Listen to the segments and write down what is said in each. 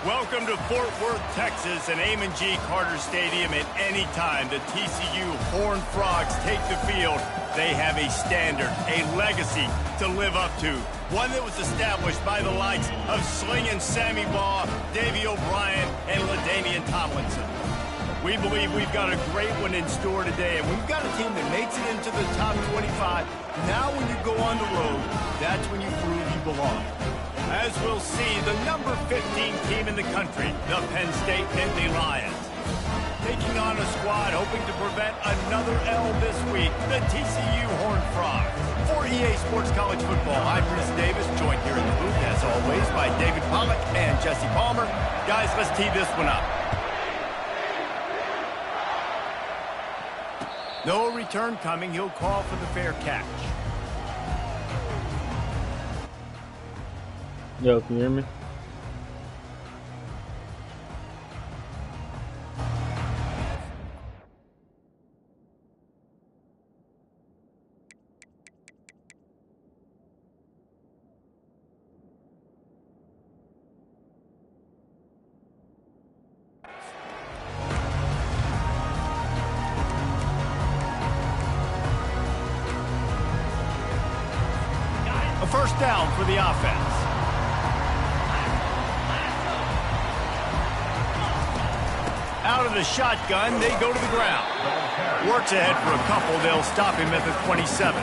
Welcome to Fort Worth, Texas, and Ncaa Carter Stadium. At any time the TCU Horned Frogs take the field, they have a standard, a legacy to live up to. One that was established by the likes of Slingin' Sammy Baugh, Davey O'Brien, and LaDainian Tomlinson. We believe we've got a great one in store today, and we've got a team that makes it into the top 25. Now when you go on the road, that's when you prove you belong. As we'll see, the number 15 team in the country, the Penn State Nittany Lions. Taking on a squad hoping to prevent another L this week, the TCU Horned Frogs. For EA Sports College Football, I'm Chris Davis, joined here in the booth, as always, by David Pollack and Jesse Palmer. Guys, let's tee this one up. No return coming. He'll call for the fair catch. Yo, can you hear me? A first down for the offense. Out of the shotgun, they go to the ground. Works ahead for a couple. They'll stop him at the 27.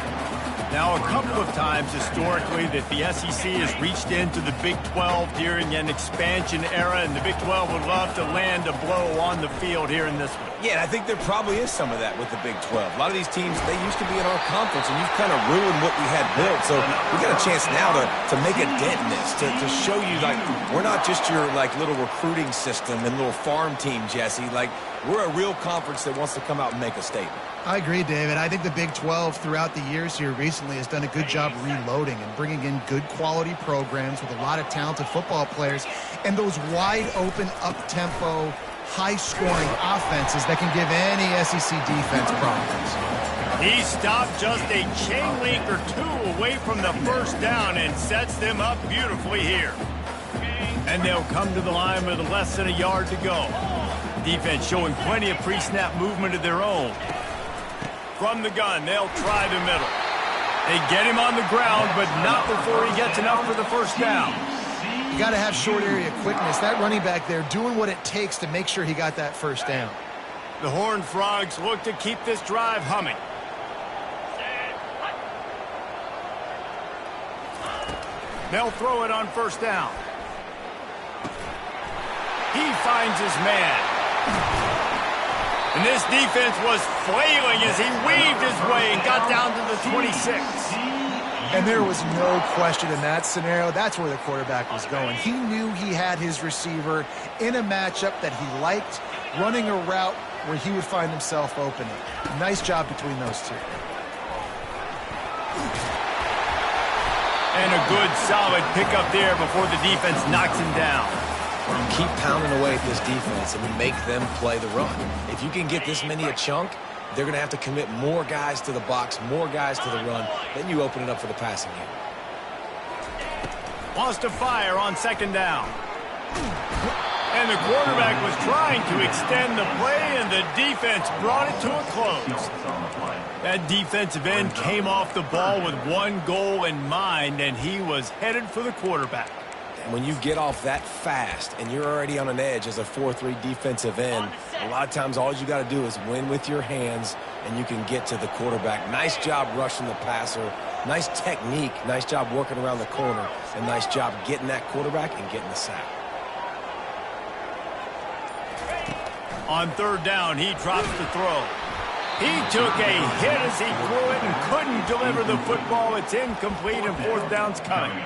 Now, a couple of times historically that the SEC has reached into the Big 12 during an expansion era, and the Big 12 would love to land a blow on the field here in this one. Yeah, I think there probably is some of that with the Big 12. A lot of these teams, they used to be in our conference, and you've kind of ruined what we had built. So we got a chance now to make a dent in this, to show you, like, we're not just your, like, little recruiting system and little farm team, Jesse. Like, we're a real conference that wants to come out and make a statement. I agree, David. I think the Big 12 throughout the years here recently has done a good job reloading and bringing in good quality programs with a lot of talented football players and those wide open, up-tempo, high-scoring offenses that can give any SEC defense problems. He stopped just a chain link or two away from the first down and sets them up beautifully here. And they'll come to the line with less than a yard to go. Defense showing plenty of pre-snap movement of their own. From the gun, they'll try the middle. They get him on the ground, but not before he gets enough for the first down. You got to have short area quickness. That running back there doing what it takes to make sure he got that first down. The Horned Frogs look to keep this drive humming. They'll throw it on first down. He finds his man. And this defense was flailing as he weaved his way and got down to the 26. And there was no question in that scenario. That's where the quarterback was going. He knew he had his receiver in a matchup that he liked, running a route where he would find himself opening. Nice job between those two. And a good, solid pickup there before the defense knocks him down. You keep pounding away at this defense and make them play the run. If you can get this many a chunk, they're going to have to commit more guys to the box, more guys to the run. Then you open it up for the passing game. Wants to fire on second down. And the quarterback was trying to extend the play, and the defense brought it to a close. That defensive end came off the ball with one goal in mind, and he was headed for the quarterback. When you get off that fast and you're already on an edge as a 4-3 defensive end, a lot of times all you got to do is win with your hands and you can get to the quarterback. Nice job rushing the passer. Nice technique. Nice job working around the corner. And nice job getting that quarterback and getting the sack. On third down, he drops the throw. He took a hit as he threw it and couldn't deliver the football. It's incomplete and fourth down's coming.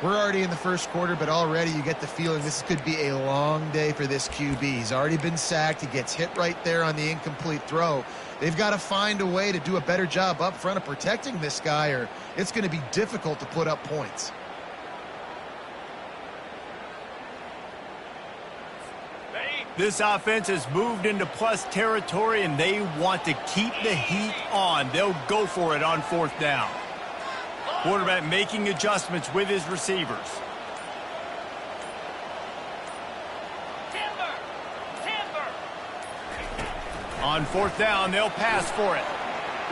We're already in the first quarter, but already you get the feeling this could be a long day for this QB. He's already been sacked. He gets hit right there on the incomplete throw. They've got to find a way to do a better job up front of protecting this guy, or it's going to be difficult to put up points. This offense has moved into plus territory, and they want to keep the heat on. They'll go for it on fourth down. Quarterback making adjustments with his receivers. On fourth down, they'll pass for it.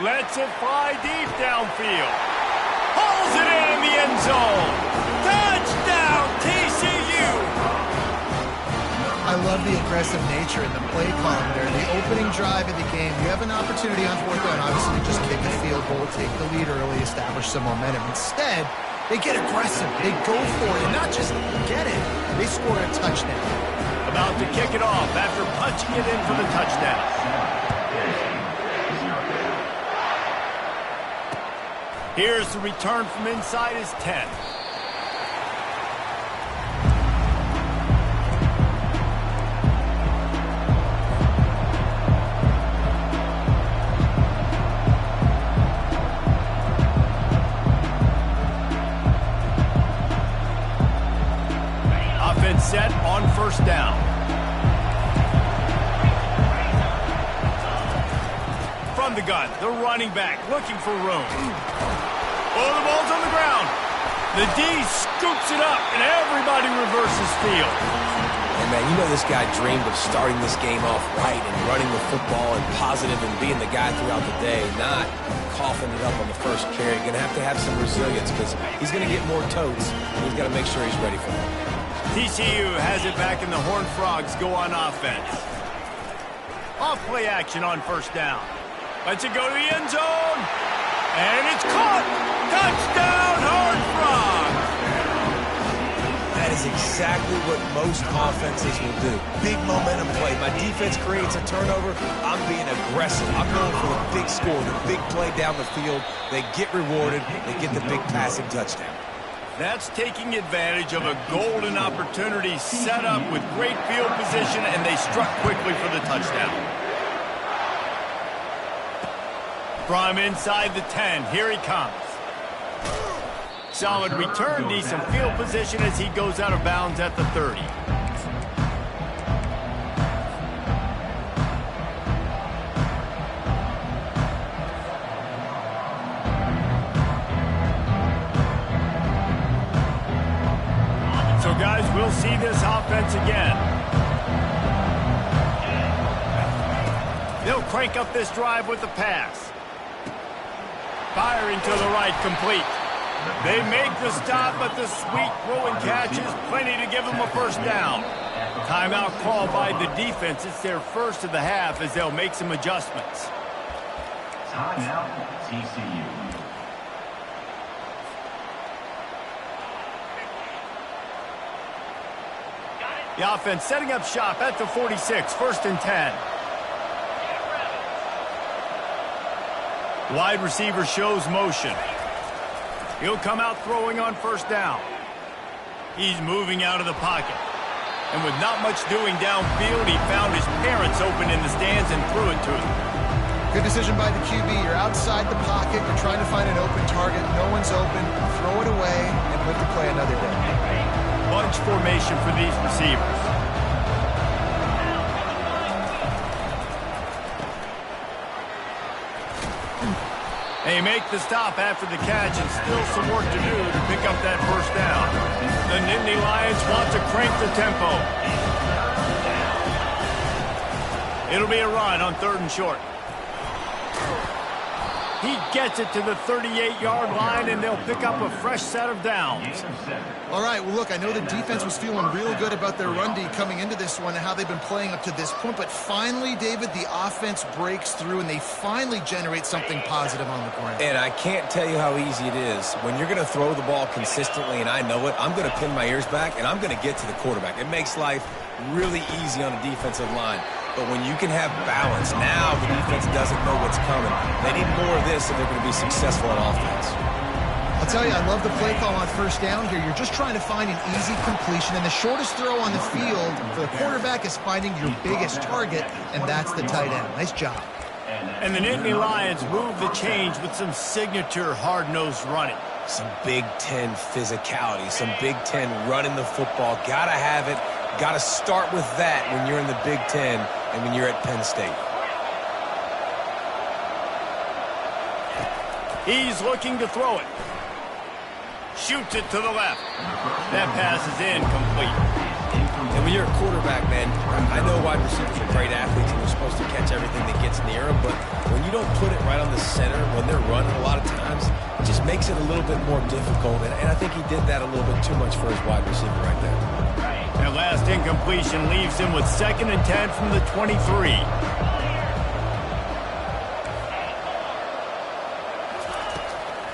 Lets it fly deep downfield. Hauls it in the end zone. Touchdown, TCU! I love the aggressive nature in the play calling there. The opening drive of the game, you have an opportunity on fourth down, obviously, to just kick a field goal, take the lead early, establish some momentum. Instead, they get aggressive. They go for it, and not just get it. They score a touchdown. About to kick it off after punching it in for the touchdown. Here's the return from inside his 10. Offense set on first down. From the gun, the running back looking for room. Oh, the ball's on the ground. The D scoops it up, and everybody reverses field. Hey, man, you know this guy dreamed of starting this game off right and running the football and positive and being the guy throughout the day, not coughing it up on the first carry. Going to have some resilience because he's going to get more totes, and he's got to make sure he's ready for them. TCU has it back, and the Horned Frogs go on offense. Off play action on first down. Lets it go to the end zone. And it's caught. Touchdown, Horned Frogs. That is exactly what most offenses will do. Big momentum play. My defense creates a turnover. I'm being aggressive. I'm going for the big score, the big play down the field. They get rewarded. They get the big passing touchdown. That's taking advantage of a golden opportunity set up with great field position, and they struck quickly for the touchdown. From inside the 10, here he comes. Solid return, decent field position as he goes out of bounds at the 30. So, guys, we'll see this offense again. They'll crank up this drive with the pass. Firing to the right, complete. They make the stop, but the sweet throw and catch is plenty to give them a first down. Timeout called by the defense. It's their first of the half as they'll make some adjustments. Timeout, TCU. The offense setting up shop at the 46, first and 10. Wide receiver shows motion. He'll come out throwing on first down. He's moving out of the pocket. And with not much doing downfield, he found his parents open in the stands and threw it to him. Good decision by the QB. You're outside the pocket. You're trying to find an open target. No one's open. Throw it away and live to play another day. Bunch formation for these receivers. They make the stop after the catch, and still some work to do to pick up that first down. The Nittany Lions want to crank the tempo. It'll be a run on third and short. He gets it to the 38-yard line, and they'll pick up a fresh set of downs. All right, well, look, I know the defense was feeling real good about their run D coming into this one and how they've been playing up to this point, but finally, David, the offense breaks through, and they finally generate something positive on the ground. And I can't tell you how easy it is. When you're going to throw the ball consistently, and I know it, I'm going to pin my ears back, and I'm going to get to the quarterback. It makes life really easy on a defensive line. But when you can have balance, now the defense doesn't know what's coming. They need more of this if they're going to be successful on offense. I'll tell you, I love the play call on first down here. You're just trying to find an easy completion, and the shortest throw on the field for the quarterback is finding your biggest target, and that's the tight end. Nice job. And the Nittany Lions move the change with some signature hard-nosed running. Some Big Ten physicality, some Big Ten running the football. Got to have it. Got to start with that when you're in the Big Ten and when you're at Penn State. He's looking to throw it. Shoots it to the left. That pass is incomplete. And when you're a quarterback, man, I know wide receivers are great athletes and they're supposed to catch everything that gets near them, but when you don't put it right on the center, when they're running a lot of times, it just makes it a little bit more difficult. And I think he did that a little bit too much for his wide receiver right there. That last incompletion leaves him with 2nd and 10 from the 23.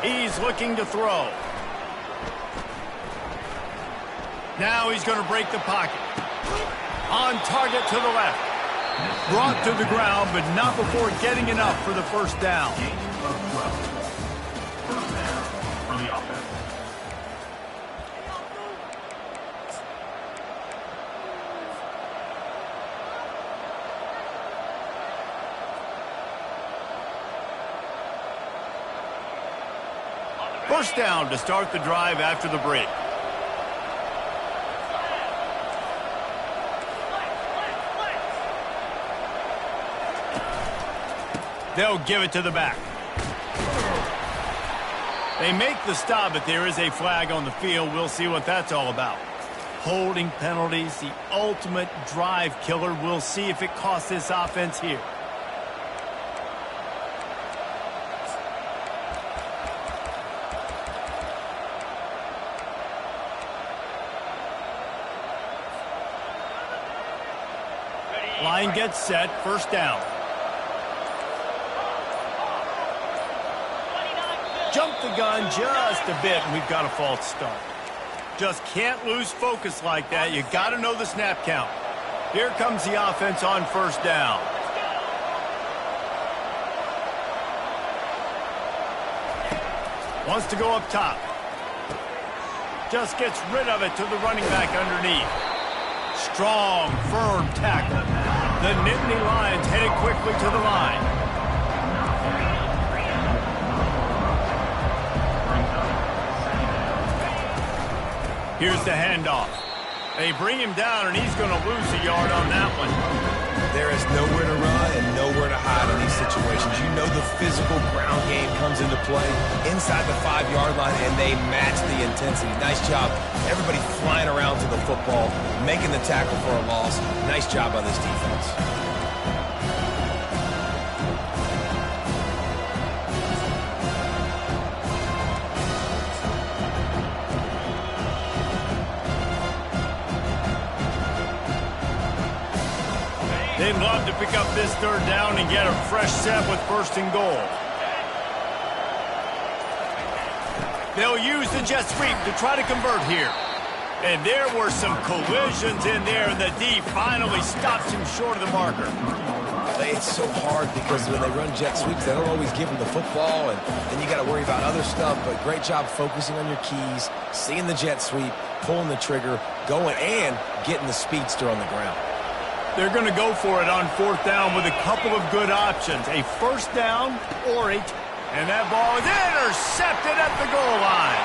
He's looking to throw. Now he's going to break the pocket. On target to the left. Brought to the ground, but not before getting enough for the first down. First down for the offense. First down to start the drive after the break. They'll give it to the back. They make the stop, but there is a flag on the field. We'll see what that's all about. Holding penalties, the ultimate drive killer. We'll see if it costs this offense here. Line gets set, first down. Jump the gun just a bit, and we've got a false start. Just can't lose focus like that. You got to know the snap count. Here comes the offense on first down. Wants to go up top. Just gets rid of it to the running back underneath. Strong, firm tackle. The Nittany Lions headed quickly to the line. Here's the handoff. They bring him down, and he's going to lose a yard on that one. There is nowhere to run and nowhere to hide in these situations. You know the physical ground game comes into play inside the 5-yard line, and they match the intensity. Nice job. Everybody flying around to the football, making the tackle for a loss. Nice job on this defense. They'd love to pick up this third down and get a fresh set with 1st and goal. They'll use the jet sweep to try to convert here. And there were some collisions in there, and the D finally stops him short of the marker. It's so hard because when they run jet sweeps, they don't always give them the football, and then you got to worry about other stuff. But great job focusing on your keys, seeing the jet sweep, pulling the trigger, going, and getting the speedster on the ground. They're going to go for it on 4th down with a couple of good options. A first down or and that ball is intercepted at the goal line.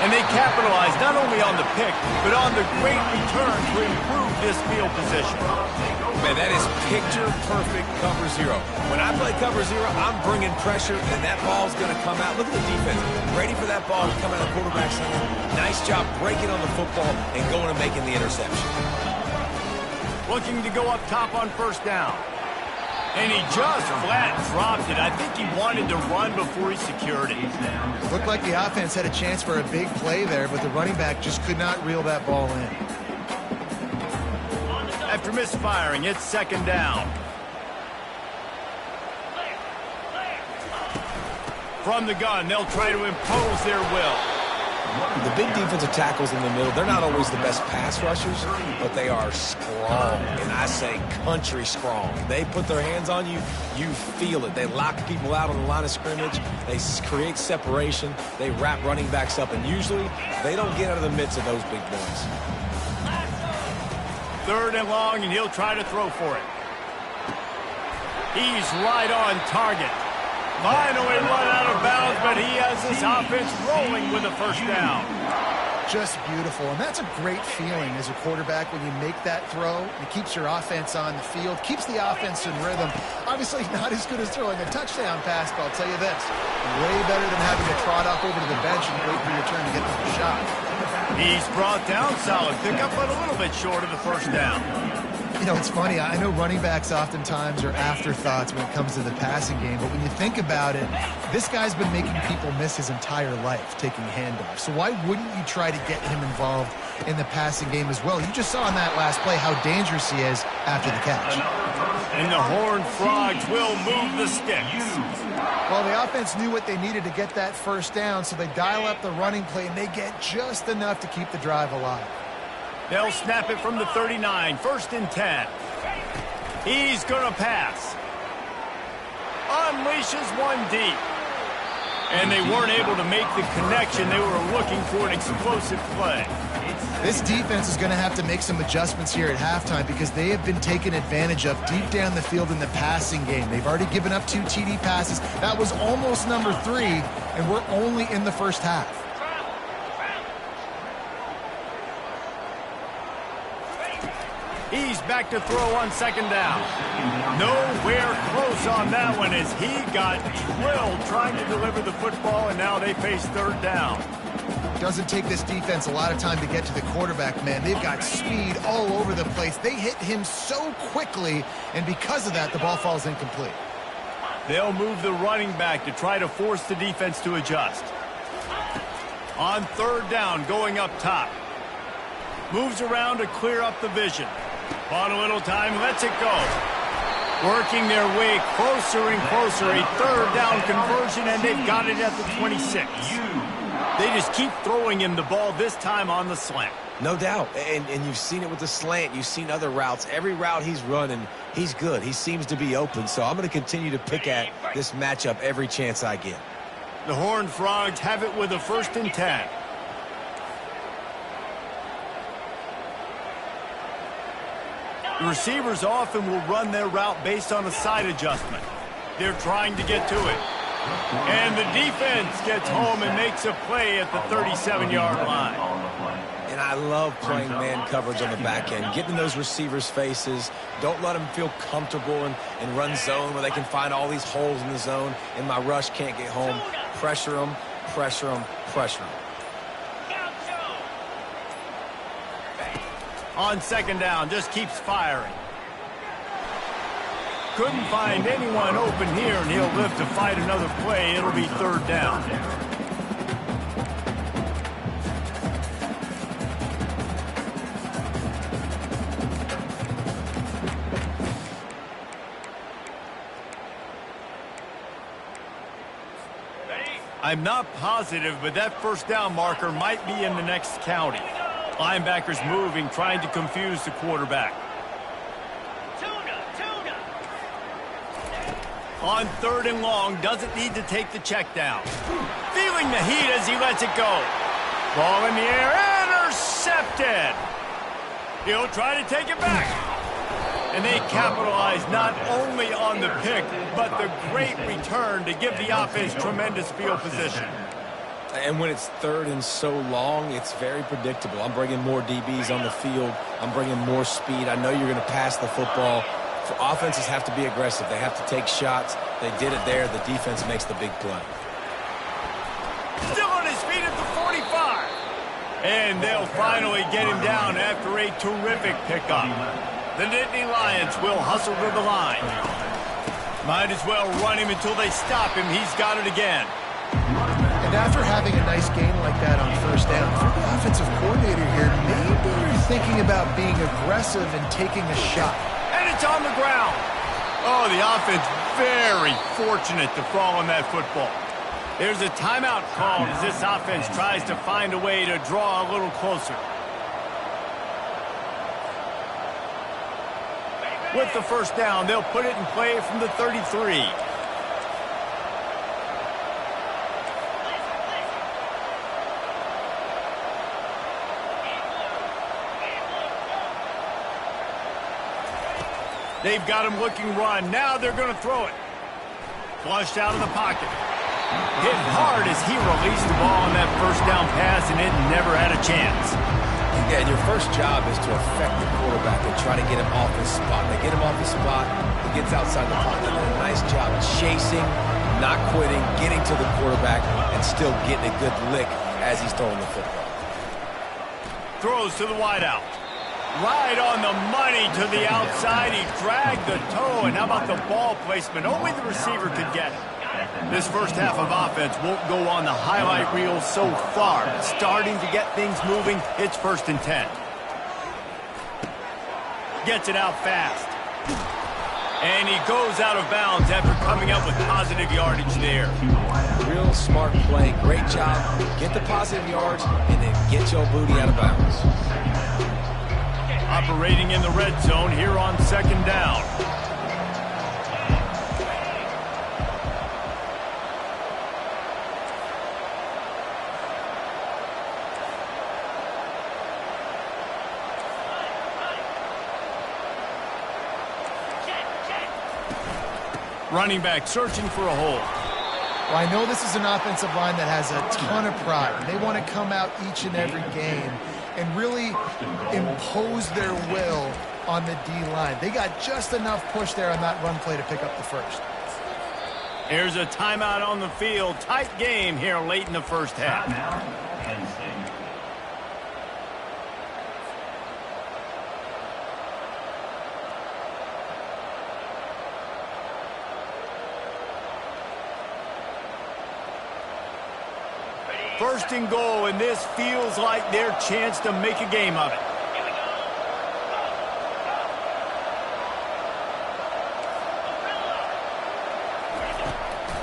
And they capitalize not only on the pick, but on the great return to improve this field position. Man, that is picture-perfect cover zero. When I play cover zero, I'm bringing pressure, and that ball's going to come out. Look at the defense. Ready for that ball to come out of the quarterback's hand. Nice job breaking on the football and going and making the interception. Looking to go up top on first down. And he just flat dropped it. I think he wanted to run before he secured it. Looked like the offense had a chance for a big play there, but the running back just could not reel that ball in. After misfiring, it's 2nd down. From the gun, they'll try to impose their will. The big defensive tackles in the middle, they're not always the best pass rushers, but they are strong, and I say country strong. They put their hands on you, you feel it. They lock people out on the line of scrimmage. They create separation. They wrap running backs up, and usually they don't get out of the midst of those big boys. 3rd and long, and he'll try to throw for it. He's right on target. Finally run out of bounds, but he has this offense rolling with a first down. Just beautiful, and that's a great feeling as a quarterback when you make that throw. It keeps your offense on the field, keeps the offense in rhythm. Obviously not as good as throwing a touchdown pass, but I'll tell you this, way better than having to trot up over to the bench and wait for your turn to get to the shot. He's brought down, solid pickup, but a little bit short of the first down. You know, it's funny. I know running backs oftentimes are afterthoughts when it comes to the passing game, but when you think about it, this guy's been making people miss his entire life taking handoffs. So why wouldn't you try to get him involved in the passing game as well? You just saw in that last play how dangerous he is after the catch. And the Horned Frogs will move the sticks. Well, the offense knew what they needed to get that first down, so they dial up the running play, and they get just enough to keep the drive alive. They'll snap it from the 39, 1st and 10. He's going to pass. Unleashes one deep. And they weren't able to make the connection. They were looking for an explosive play. This defense is going to have to make some adjustments here at halftime because they have been taken advantage of deep down the field in the passing game. They've already given up 2 TD passes. That was almost number 3, and we're only in the first half. He's back to throw on 2nd down. Nowhere close on that one as he got drilled trying to deliver the football, and now they face 3rd down. Doesn't take this defense a lot of time to get to the quarterback, man. They've got speed all over the place. They hit him so quickly, and because of that, the ball falls incomplete. They'll move the running back to try to force the defense to adjust. On 3rd down, going up top. Moves around to clear up the vision. On a little time, lets it go. Working their way closer and closer. A 3rd down conversion, and they've got it at the 26. They just keep throwing him the ball, this time on the slant. No doubt, and you've seen it with the slant. You've seen other routes. Every route he's running, he's good. He seems to be open, so I'm going to continue to pick at this matchup every chance I get. The Horned Frogs have it with a 1st and 10. The receivers often will run their route based on a side adjustment. They're trying to get to it. And the defense gets home and makes a play at the 37-yard line. And I love playing man coverage on the back end, getting in those receivers' faces. Don't let them feel comfortable and run zone where they can find all these holes in the zone, and my rush can't get home. Pressure them, pressure them, pressure them. On 2nd down, just keeps firing. Couldn't find anyone open here, and he'll live to fight another play. It'll be 3rd down. I'm not positive, but that 1st down marker might be in the next county. Linebackers moving, trying to confuse the quarterback. On 3rd and long, doesn't need to take the check down. Feeling the heat as he lets it go. Ball in the air, intercepted. He'll try to take it back. And they capitalize not only on the pick, but the great return to give the offense tremendous field position. And when it's 3rd and so long, it's very predictable. I'm bringing more DBs on the field. I'm bringing more speed. I know you're going to pass the football. Offenses have to be aggressive. They have to take shots. They did it there. The defense makes the big play. Still on his feet at the 45. And they'll finally get him down after a terrific pickup. The Nittany Lions will hustle to the line. Might as well run him until they stop him. He's got it again. And after having a nice game like that on 1st down, if you're the offensive coordinator here, maybe you're thinking about being aggressive and taking a shot. And it's on the ground. Oh, the offense very fortunate to fall on that football. There's a timeout called as this offense tries to find a way to draw a little closer. With the 1st down, they'll put it in play from the 33. They've got him looking run. Now they're going to throw it. Flushed out of the pocket. Hit hard as he released the ball on that 1st down pass, and it never had a chance. Yeah, and your first job is to affect the quarterback and try to get him off his spot. They get him off his spot, he gets outside the pocket. They did a nice job chasing, not quitting, getting to the quarterback, and still getting a good lick as he's throwing the football. throws to the wideout. Right on the money to the outside. He dragged the toe, and how about the ball placement? Only the receiver could get it. This first half of offense won't go on the highlight reel so far. Starting to get things moving. It's 1st and 10. Gets it out fast. And he goes out of bounds after coming up with positive yardage there. Real smart play. Great job. Get the positive yards and then get your booty out of bounds. Operating in the red zone here on 2nd down. Running back searching for a hole. Well, I know this is an offensive line that has a ton of pride. They want to come out each and every game and really impose their will on the D-line. They got just enough push there on that run play to pick up the first. Here's a timeout on the field. Tight game here late in the first half. First and goal, and this feels like their chance to make a game of it.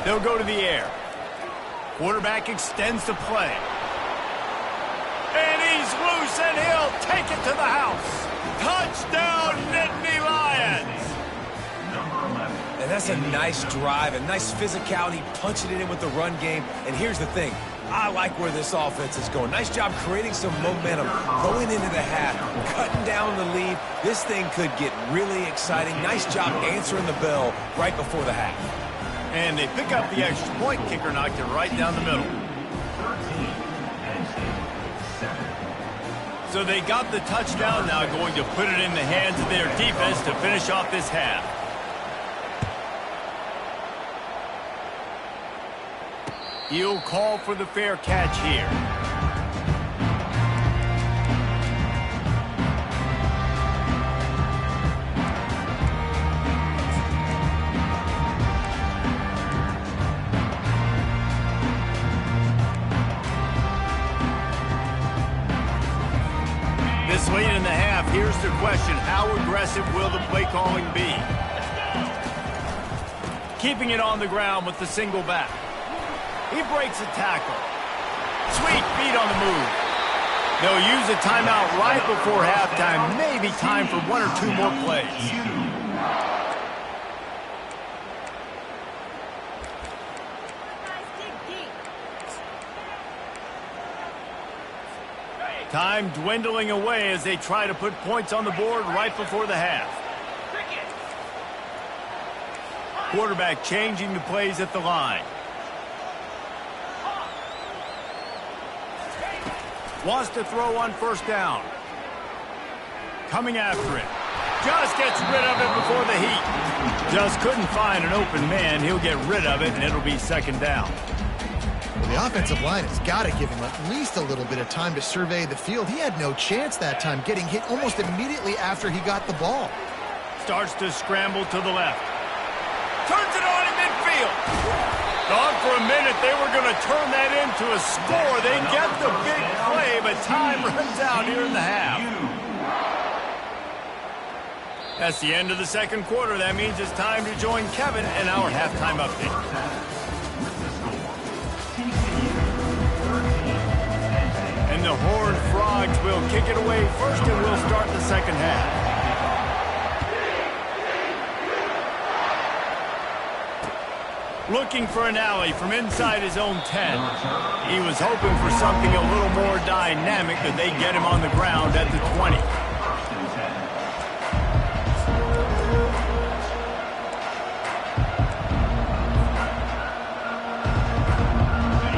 They'll go to the air. Quarterback extends the play. And he's loose, and he'll take it to the house. Touchdown, Nittany Lions! And that's a nice drive, a nice physicality, punching it in with the run game. And here's the thing. I like where this offense is going. Nice job creating some momentum, going into the half, cutting down the lead. This thing could get really exciting. Nice job answering the bell right before the half. And they pick up the extra point. Kicker knocked it right down the middle. So they got the touchdown, now going to put it in the hands of their defense to finish off this half. He'll call for the fair catch here. This late in the half, here's the question. How aggressive will the play calling be? Keeping it on the ground with the single back. He breaks a tackle. Sweet feet on the move. They'll use a timeout right before halftime. Maybe time for 1 or 2 more plays. Time dwindling away as they try to put points on the board right before the half. Quarterback changing the plays at the line. Wants to throw on first down. Coming after it. Just gets rid of it before the heat. Just couldn't find an open man. He'll get rid of it, and it'll be 2nd down. Well, the offensive line has got to give him at least a little bit of time to survey the field. He had no chance that time, getting hit almost immediately after he got the ball. Starts to scramble to the left. Turns it on in midfield. Thought for a minute they were going to turn that into a score. They get the big play, but time runs out here in the half. That's the end of the 2nd quarter. That means it's time to join Kevin in our halftime update. And the Horned Frogs will kick it away first, and we'll start the 2nd half. Looking for an alley from inside his own 10. He was hoping for something a little more dynamic, but they get him on the ground at the 20.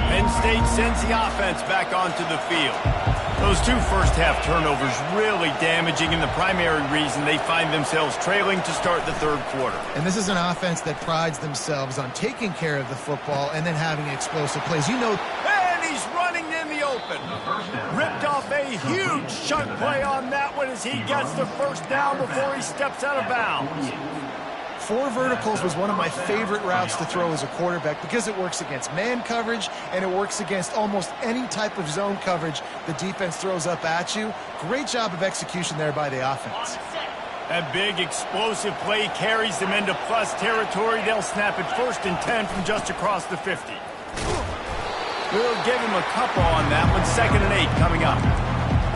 Penn State sends the offense back onto the field. Those 2 first-half turnovers really damaging, and the primary reason they find themselves trailing to start the 3rd quarter. And this is an offense that prides themselves on taking care of the football and then having explosive plays. You know, and he's running in the open. open. Ripped off a huge chunk play on that one as he gets the first down before he steps out of bounds. 4 verticals was one of my favorite routes to throw as a quarterback because it works against man coverage and it works against almost any type of zone coverage the defense throws up at you. Great job of execution there by the offense. That big explosive play carries them into plus territory. They'll snap it 1st and 10 from just across the 50. We'll give him a couple on that one. 2nd and 8 coming up.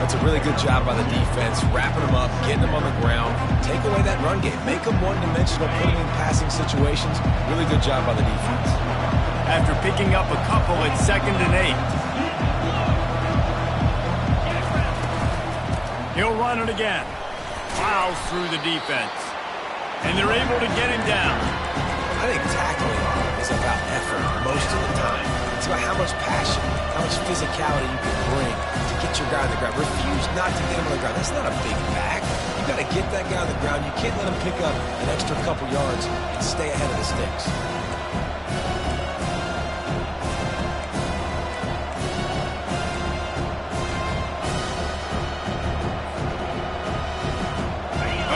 That's a really good job by the defense, wrapping them up, getting them on the ground. Take away that run game. Make them one-dimensional, put them in passing situations. Really good job by the defense. After picking up a couple at 2nd and 8. He'll run it again. Plows through the defense. And they're able to get him down. I think tackling is about effort most of the time. It's about how much passion, how much physicality you can bring to get your guy on the ground. Refuse not to get him on the ground. That's not a big back. You got to get that guy on the ground. You can't let him pick up an extra couple yards and stay ahead of the sticks.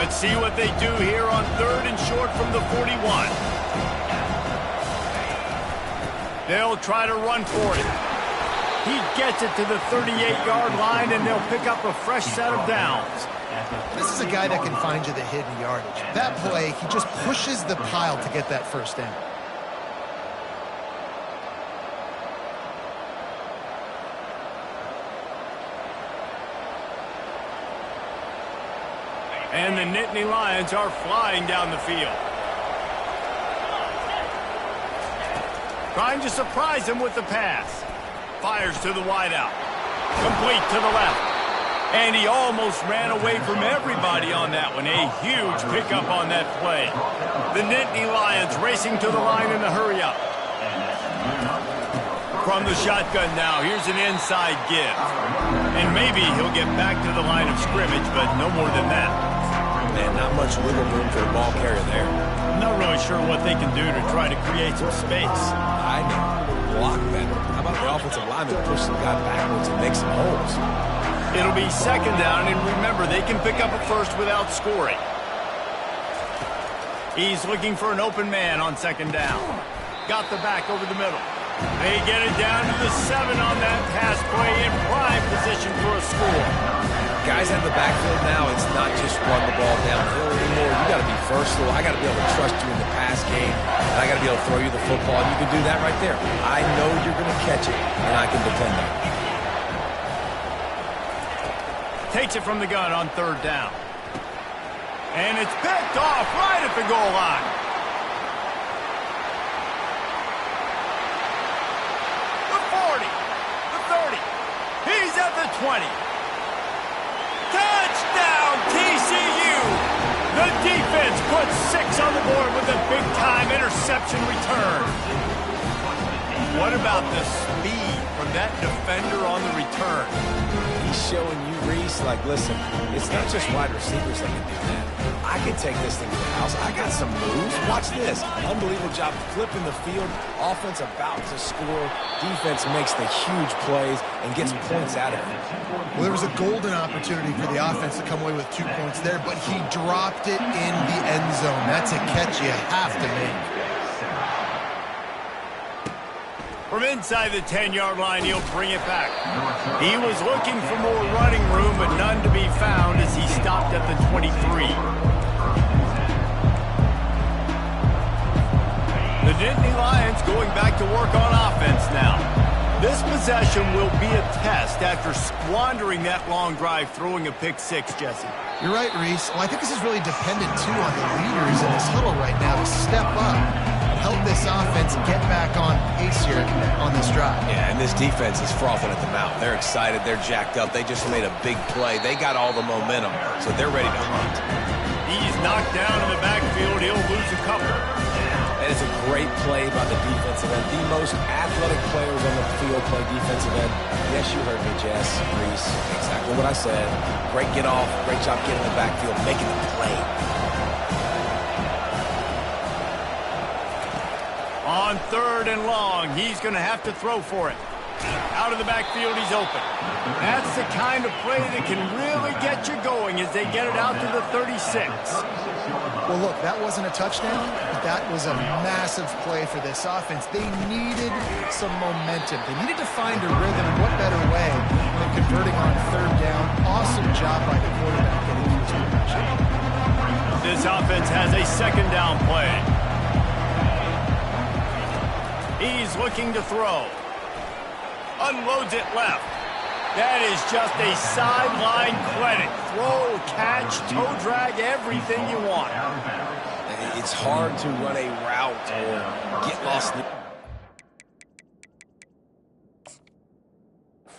Let's see what they do here on 3rd and short from the 41. They'll try to run for it. He gets it to the 38-yard line, and they'll pick up a fresh set of downs. This is a guy that can find you the hidden yardage. That play, he just pushes the pile to get that first down. And the Nittany Lions are flying down the field. Trying to surprise him with the pass. Fires to the wideout. Complete to the left. And he almost ran away from everybody on that one. A huge pickup on that play. The Nittany Lions racing to the line in the hurry-up. From the shotgun now, here's an inside give. And maybe he'll get back to the line of scrimmage, but no more than that. Man, not much wiggle room for the ball carrier there. I'm not really sure what they can do to try to create some space. I know. Block better. How about the offensive lineman push the guy backwards and make some holes? It'll be 2nd down, and remember, they can pick up a first without scoring. He's looking for an open man on 2nd down. Got the back over the middle. They get it down to the 7 on that pass play in prime position for a score. Guys in the backfield now, it's not just run the ball downhill anymore. You got to be versatile. I got to be able to trust you in the pass game, and I got to be able to throw you the football. And you can do that right there. I know you're going to catch it, and I can depend on it. Takes it from the gun on 3rd down. And it's picked off right at the goal line. The 40, the 30. He's at the 20. Touchdown, TCU! The defense puts 6 on the board with a big-time interception return. What about the speed from that defender on the return? He's showing you, Reese, like, listen, it's not just wide receivers that can do that. I can take this thing to the house. I got some moves. Watch this. Unbelievable job flipping the field. Offense about to score. Defense makes the huge plays and gets points out of it. Well, there was a golden opportunity for the offense to come away with 2 points there, but he dropped it in the end zone. That's a catch you have to make. From inside the 10-yard line, he'll bring it back. He was looking for more running room, but none to be found as he stopped at the 23. The Nittany Lions going back to work on offense now. This possession will be a test after squandering that long drive throwing a pick 6, Jesse. You're right, Reese. Well, I think this is really dependent, too, on the leaders in this huddle right now to step up. Help this offense get back on pace here on this drive. Yeah, and this defense is frothing at the mouth. They're excited. They're jacked up. They just made a big play. They got all the momentum, so they're ready to hunt. He's knocked down in the backfield. He'll lose a couple. And it's a great play by the defensive end. The most athletic players on the field play defensive end. Yes, you heard me, Jess, Reese. Exactly what I said. Great get off. Great job getting in the backfield, making the play. On 3rd and long, he's going to have to throw for it. Out of the backfield, he's open. That's the kind of play that can really get you going as they get it out to the 36. Well, look, that wasn't a touchdown, but that was a massive play for this offense. They needed some momentum. They needed to find a rhythm, and what better way than converting on third down. Awesome job by the quarterback getting his production. This offense has a second down play. He's looking to throw. Unloads it left. That is just a sideline credit. Throw, catch, toe drag, everything you want. It's hard to run a route or get lost.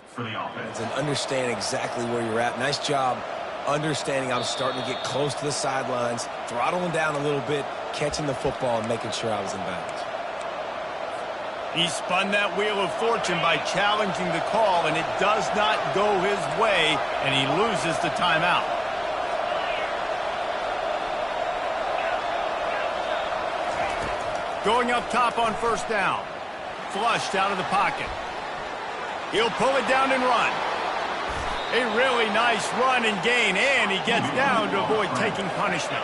For the offense. And understand exactly where you're at. Nice job understanding I'm starting to get close to the sidelines, throttling down a little bit, catching the football and making sure I was in bounds. He spun that wheel of fortune by challenging the call, and it does not go his way, and he loses the timeout. Going up top on first down. Flushed out of the pocket. He'll pull it down and run. A really nice run and gain, and he gets down to avoid taking punishment.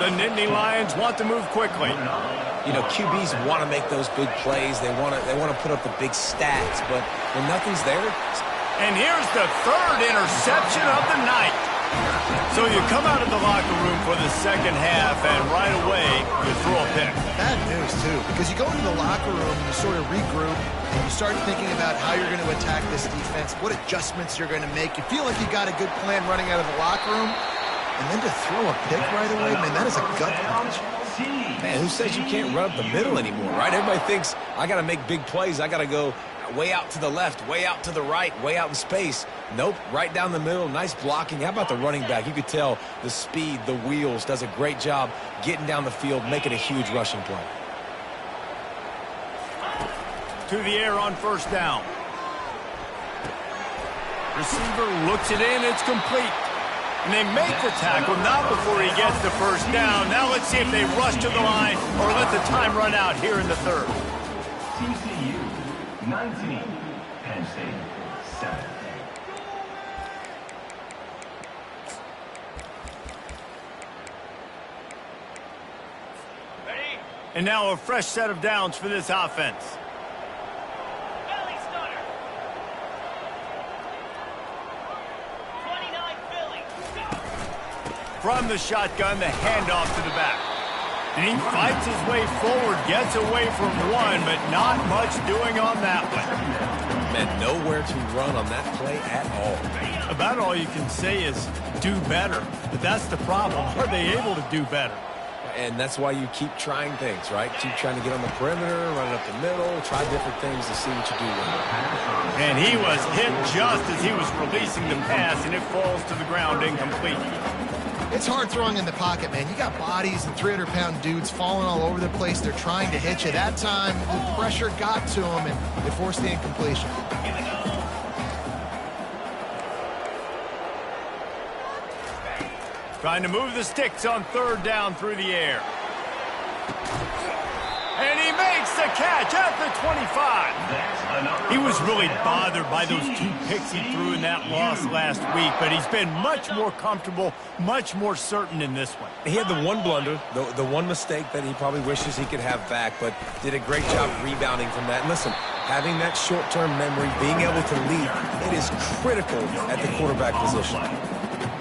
The Nittany Lions want to move quickly. You know, QBs want to make those big plays. They want to put up the big stats, but when nothing's there. And here's the third interception of the night. So you come out of the locker room for the second half, and right away you throw a pick. Bad news, too, because you go into the locker room and you sort of regroup, and you start thinking about how you're going to attack this defense, what adjustments you're going to make. You feel like you got a good plan running out of the locker room, and then to throw a pick right away, man, that is a gut punch. Man, who says you can't run up the middle anymore, right? Everybody thinks I got to make big plays. I got to go way out to the left, way out to the right, way out in space. Nope, right down the middle. Nice blocking. How about the running back? You could tell the speed, the wheels, does a great job getting down the field, making a huge rushing play. To the air on first down. Receiver looks it in. It's complete. And they make the tackle, not before he gets the first down. Now let's see if they rush to the line or let the time run out here in the third. TCU 19, Penn State 7. And now a fresh set of downs for this offense. From the shotgun, the handoff to the back. And he fights his way forward, gets away from one, but not much doing on that one. Man, nowhere to run on that play at all. About all you can say is do better. But that's the problem. Are they able to do better? And that's why you keep trying things, right? Keep trying to get on the perimeter, run it up the middle, try different things to see what you do. And he was hit just as he was releasing the pass, and it falls to the ground incomplete. It's hard throwing in the pocket, man. You got bodies and 300-pound dudes falling all over the place. They're trying to hit you. That time, the pressure got to him, and it forced the incompletion. Trying to move the sticks on third down through the air. And he makes the catch at the 25. He was really bothered by those 2 picks he threw in that loss last week, but he's been much more comfortable, much more certain in this one. He had the one blunder, the one mistake that he probably wishes he could have back, but did a great job rebounding from that. And listen, having that short-term memory, being able to lead, it is critical at the quarterback position.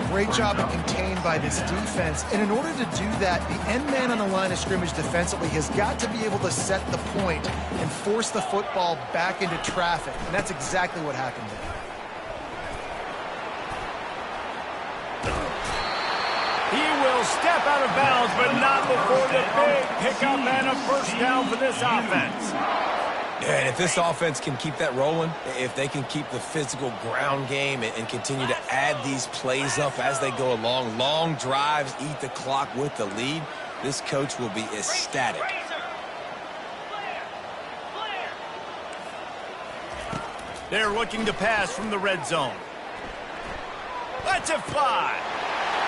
Great job of contained by this defense. And in order to do that, the end man on the line of scrimmage defensively has got to be able to set the point and force the football back into traffic. And that's exactly what happened there. He will step out of bounds, but not before the big pickup and a first down for this offense. Yeah, and if this offense can keep that rolling, if they can keep the physical ground game and continue to add these plays up as they go along, long drives, eat the clock with the lead, this coach will be ecstatic. They're looking to pass from the red zone. Let's it fly.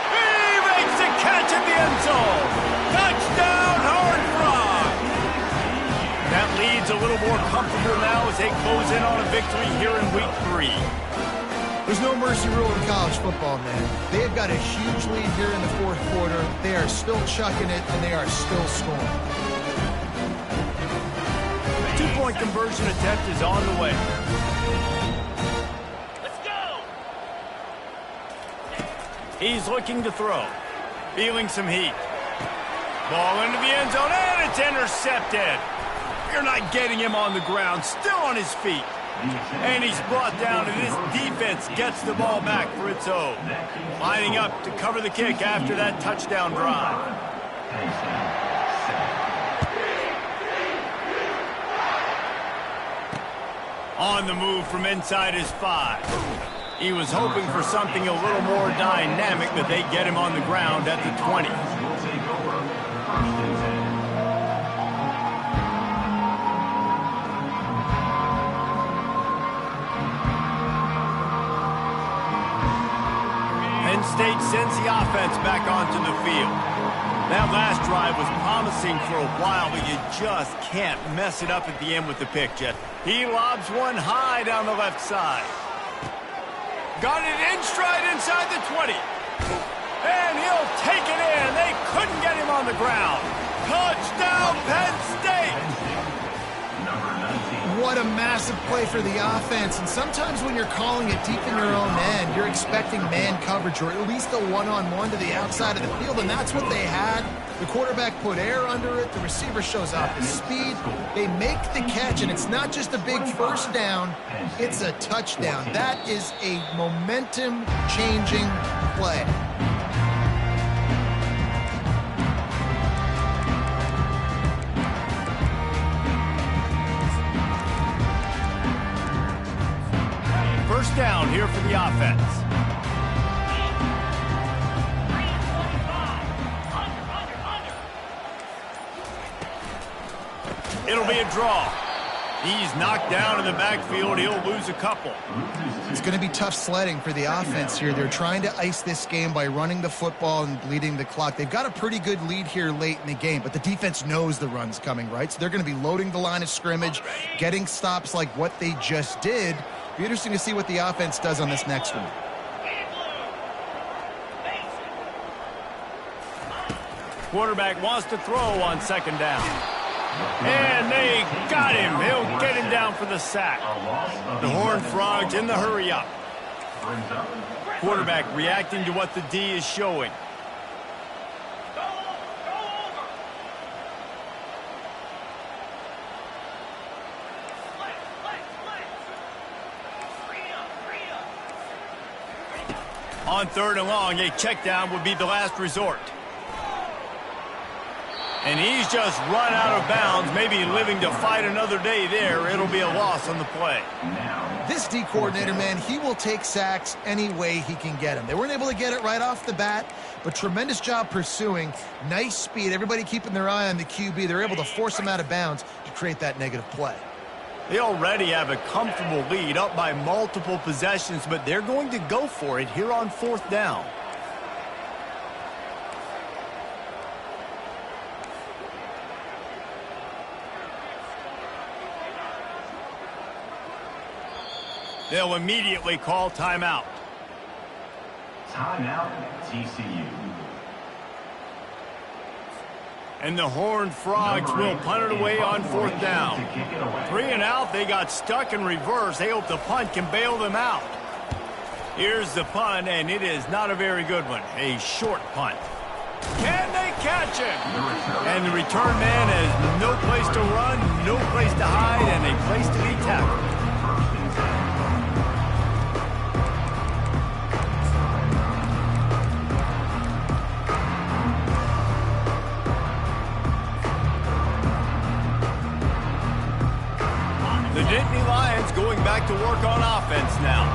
He makes the catch in the end zone. Touchdown, Horned Frog. That lead's a little more comfortable now as they close in on a victory here in week 3. There's no mercy rule in college football, man. They have got a huge lead here in the fourth quarter. They are still chucking it, and they are still scoring. Two-point conversion attempt is on the way. Let's go! He's looking to throw. Feeling some heat. Ball into the end zone, and it's intercepted. You're not getting him on the ground, still on his feet. And he's brought down, and this defense gets the ball back for its own. Lining up to cover the kick after that touchdown drive. On the move from inside his 5. He was hoping for something a little more dynamic, but they get him on the ground at the 20. Penn State sends the offense back onto the field. That last drive was promising for a while, but you just can't mess it up at the end with the pick, Jeff. He lobs one high down the left side. Got it in stride inside the 20. And he'll take it in. They couldn't get him on the ground. Touchdown, Penn State! What a massive play for the offense. And sometimes when you're calling it deep in your own end, you're expecting man coverage or at least a one-on-one to the outside of the field, and that's what they had. The quarterback put air under it. The receiver shows off his speed. They make the catch, and it's not just a big first down. It's a touchdown. That is a momentum-changing play. First down here for the offense. It'll be a draw. He's knocked down in the backfield. He'll lose a couple. It's going to be tough sledding for the offense here. They're trying to ice this game by running the football and bleeding the clock. They've got a pretty good lead here late in the game, but the defense knows the run's coming, right? So they're going to be loading the line of scrimmage, getting stops like what they just did. Be interesting to see what the offense does on this next one. Quarterback wants to throw on second down. And they got him. He'll get him down for the sack. The Horned Frogs in the hurry up. Quarterback reacting to what the D is showing. On third and long, a check down would be the last resort. And he's just run out of bounds, maybe living to fight another day there. It'll be a loss on the play. This D coordinator, man, he will take sacks any way he can get them. They weren't able to get it right off the bat, but tremendous job pursuing. Nice speed. Everybody keeping their eye on the QB. They're able to force him out of bounds to create that negative play. They already have a comfortable lead, up by multiple possessions, but they're going to go for it here on fourth down. They'll immediately call timeout. Timeout, TCU. And the Horned Frogs will punt it away on fourth down. 3 and out, they got stuck in reverse. They hope the punt can bail them out. Here's the punt, and it is not a very good one. A short punt. Can they catch him? And the return man has no place to run, no place to hide, and a place to be tackled. The Nittany Lions going back to work on offense now.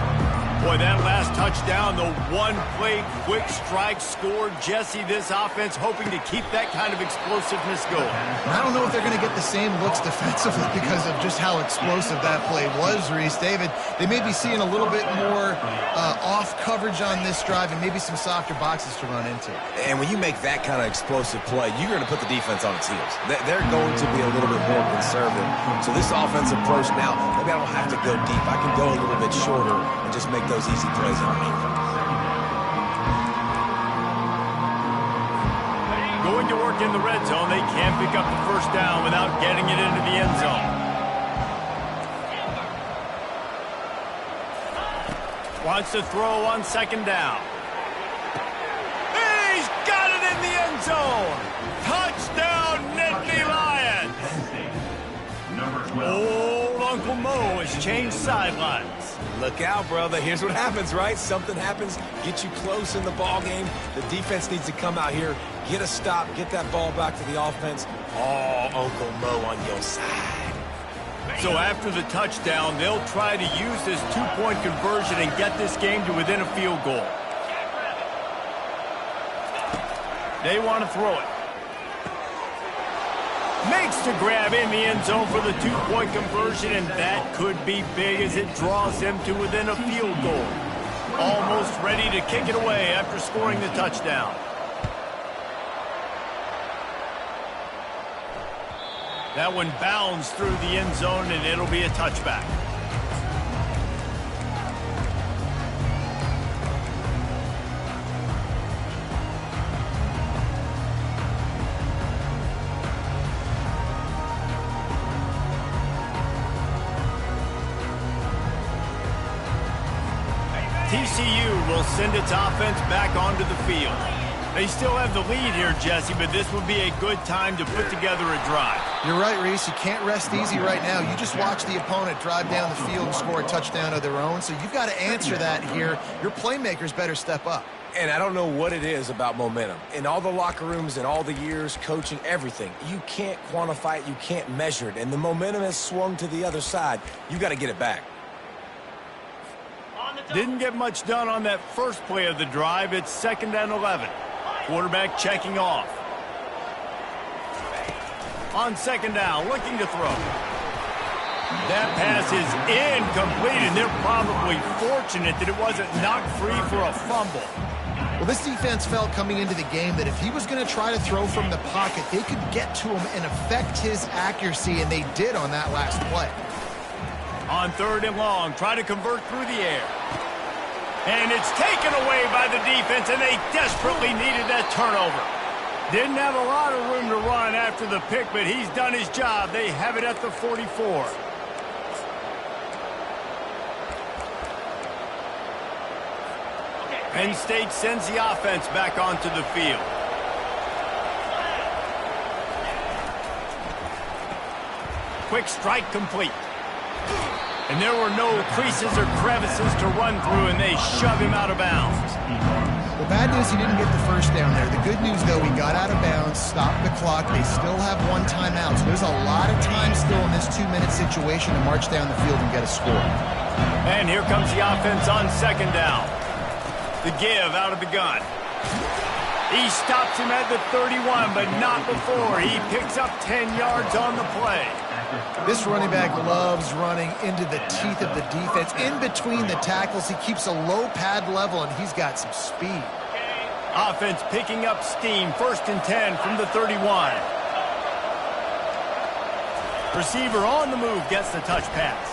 Boy, that last touchdown, the one-play quick strike scored. Jesse, this offense hoping to keep that kind of explosiveness going. I don't know if they're going to get the same looks defensively because of just how explosive that play was, Reese. David, they may be seeing a little bit more off coverage on this drive and maybe some softer boxes to run into. And when you make that kind of explosive play, you're going to put the defense on its heels. They're going to be a little bit more conservative. So this offensive approach now, maybe I don't have to go deep. I can go a little bit shorter and just make those easy plays underneath. Going to work in the red zone, they can't pick up the first down without getting it into the end zone. Wants to throw on second down. He's got it in the end zone. Touchdown, Nittany Lions. Old Uncle Mo has changed sidelines. Look out, brother. Here's what happens, right? Something happens, get you close in the ball game. The defense needs to come out here, get a stop, get that ball back to the offense. Oh, Uncle Mo on your side. So after the touchdown, they'll try to use this two-point conversion and get this game to within a field goal. They want to throw it. Makes the grab in the end zone for the two-point conversion, and that could be big as it draws them to within a field goal. Almost ready to kick it away after scoring the touchdown. That one bounds through the end zone, and it'll be a touchback. TCU will send its offense back onto the field. They still have the lead here, Jesse, but this would be a good time to put together a drive. You're right, Reese. You can't rest easy right now. You just watch the opponent drive down the field and score a touchdown of their own, so you've got to answer that here. Your playmakers better step up. And I don't know what it is about momentum. In all the locker rooms and all the years, coaching, everything, you can't quantify it, you can't measure it. And the momentum has swung to the other side. You got to get it back. Didn't get much done on that first play of the drive. It's 2nd and 11. Quarterback checking off. On 2nd down, looking to throw. That pass is incomplete, and they're probably fortunate that it wasn't knocked free for a fumble. Well, this defense felt coming into the game that if he was going to try to throw from the pocket, they could get to him and affect his accuracy, and they did on that last play. On 3rd and long, try to convert through the air. And it's taken away by the defense, and they desperately needed that turnover. Didn't have a lot of room to run after the pick, but he's done his job. They have it at the 44. Penn State sends the offense back onto the field. Quick strike complete. And there were no creases or crevices to run through, and they shove him out of bounds. The bad news, he didn't get the first down there. The good news, though, he got out of bounds, stopped the clock. They still have one timeout, so there's a lot of time still in this 2-minute situation to march down the field and get a score. And here comes the offense on 2nd down. The give out of the gun. He stops him at the 31, but not before. He picks up 10 yards on the play. This running back loves running into the teeth of the defense. In between the tackles, he keeps a low pad level, and he's got some speed. Offense picking up steam. 1st and 10 from the 31. Receiver on the move gets the touch pass.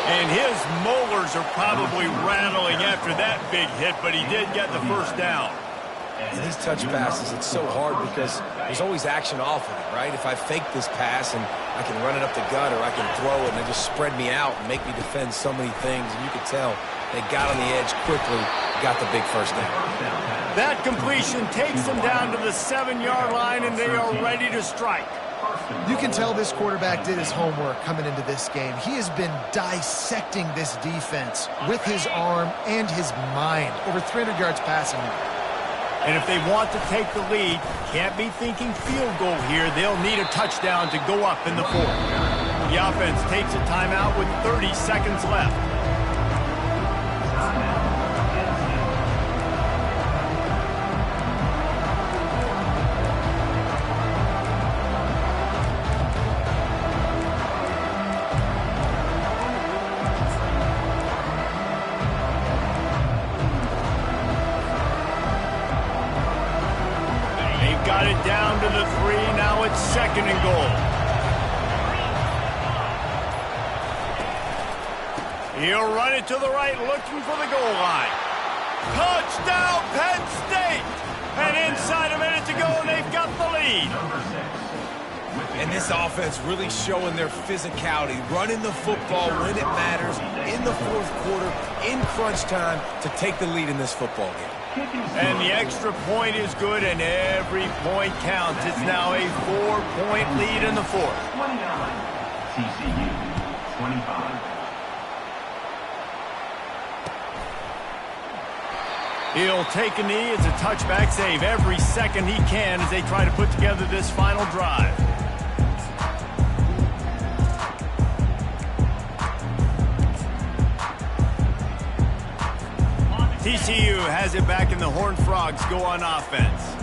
And his molars are probably rattling after that big hit, but he did get the first down. And these touch passes, it's so hard because there's always action off of it, right? If I fake this pass and I can run it up the gut, or I can throw it and it just spread me out and make me defend so many things, and you could tell they got on the edge quickly, got the big first down. That completion takes them down to the 7-yard line, and they are ready to strike. You can tell this quarterback did his homework coming into this game. He has been dissecting this defense with his arm and his mind. Over 300 yards passing. And if they want to take the lead, can't be thinking field goal here. They'll need a touchdown to go up in the 4th. The offense takes a timeout with 30 seconds left. They've got it down to the 3. Now it's 2nd and goal. He'll run it to the right, looking for the goal line. Touchdown, Penn State! And inside a minute to go, and they've got the lead. And this offense really showing their physicality, running the football when it matters, in the 4th quarter, in crunch time, to take the lead in this football game. And the extra point is good, and every point counts. It's now a 4-point lead in the 4th. 29, TCU, 25. He'll take a knee. It's a touchback save every second he can as they try to put together this final drive. TCU has it back, and the Horned Frogs go on offense.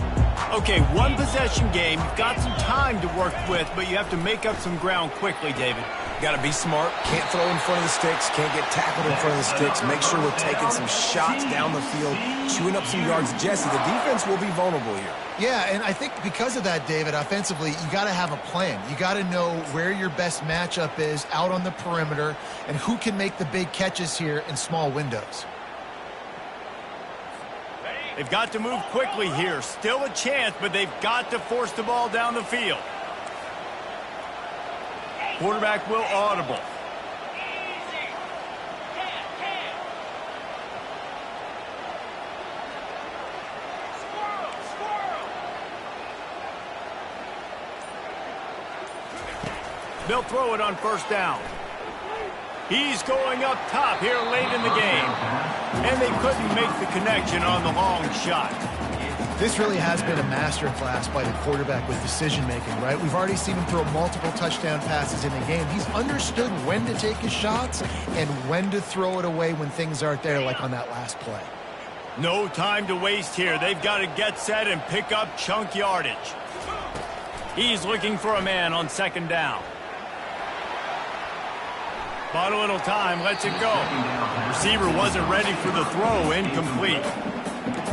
Okay, 1-possession game. You've got some time to work with, but you have to make up some ground quickly, David. Got to be smart. Can't throw in front of the sticks. Can't get tackled in front of the sticks. Make sure we're taking some shots down the field, chewing up some yards. Jesse, the defense will be vulnerable here. Yeah, and I think because of that, David, offensively, you got to have a plan. You got to know where your best matchup is out on the perimeter and who can make the big catches here in small windows. They've got to move quickly here. Still a chance, but they've got to force the ball down the field. Quarterback will audible. They'll throw it on 1st down. He's going up top here late in the game. And they couldn't make the connection on the long shot. This really has been a masterclass by the quarterback with decision-making, right? We've already seen him throw multiple touchdown passes in the game. He's understood when to take his shots and when to throw it away when things aren't there, like on that last play. No time to waste here. They've got to get set and pick up chunk yardage. He's looking for a man on 2nd down. Bought a little time, lets it go. Receiver wasn't ready for the throw, incomplete.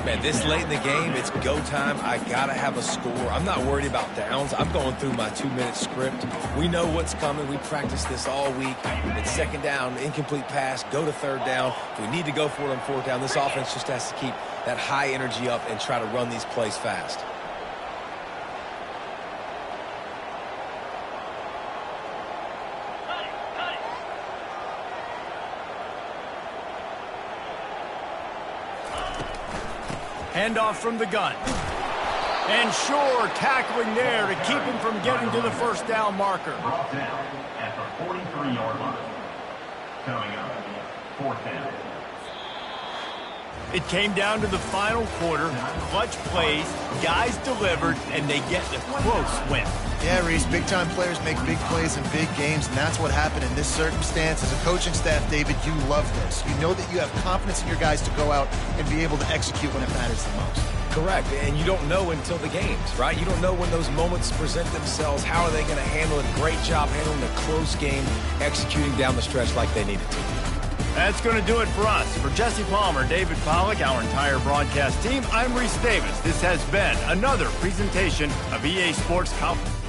Man, this late in the game, it's go time. I got to have a score. I'm not worried about downs. I'm going through my 2-minute script. We know what's coming. We practiced this all week. It's 2nd down, incomplete pass, go to 3rd down. We need to go for it on 4th down. This offense just has to keep that high energy up and try to run these plays fast. Handoff from the gun. And sure, tackling there to keep him from getting to the 1st down marker. Brought down at the 43-yard line. Coming up, 4th down. It came down to the final quarter. Clutch plays, guys delivered, and they get the close win. Yeah, Reese, big-time players make big plays in big games, and that's what happened in this circumstance. As a coaching staff, David, you love this. You know that you have confidence in your guys to go out and be able to execute when it matters the most. Correct, and you don't know until the games, right? You don't know when those moments present themselves. How are they going to handle it? Great job handling a close game, executing down the stretch like they needed to. That's going to do it for us. For Jesse Palmer, David Pollack, our entire broadcast team, I'm Reese Davis. This has been another presentation of EA Sports Conference.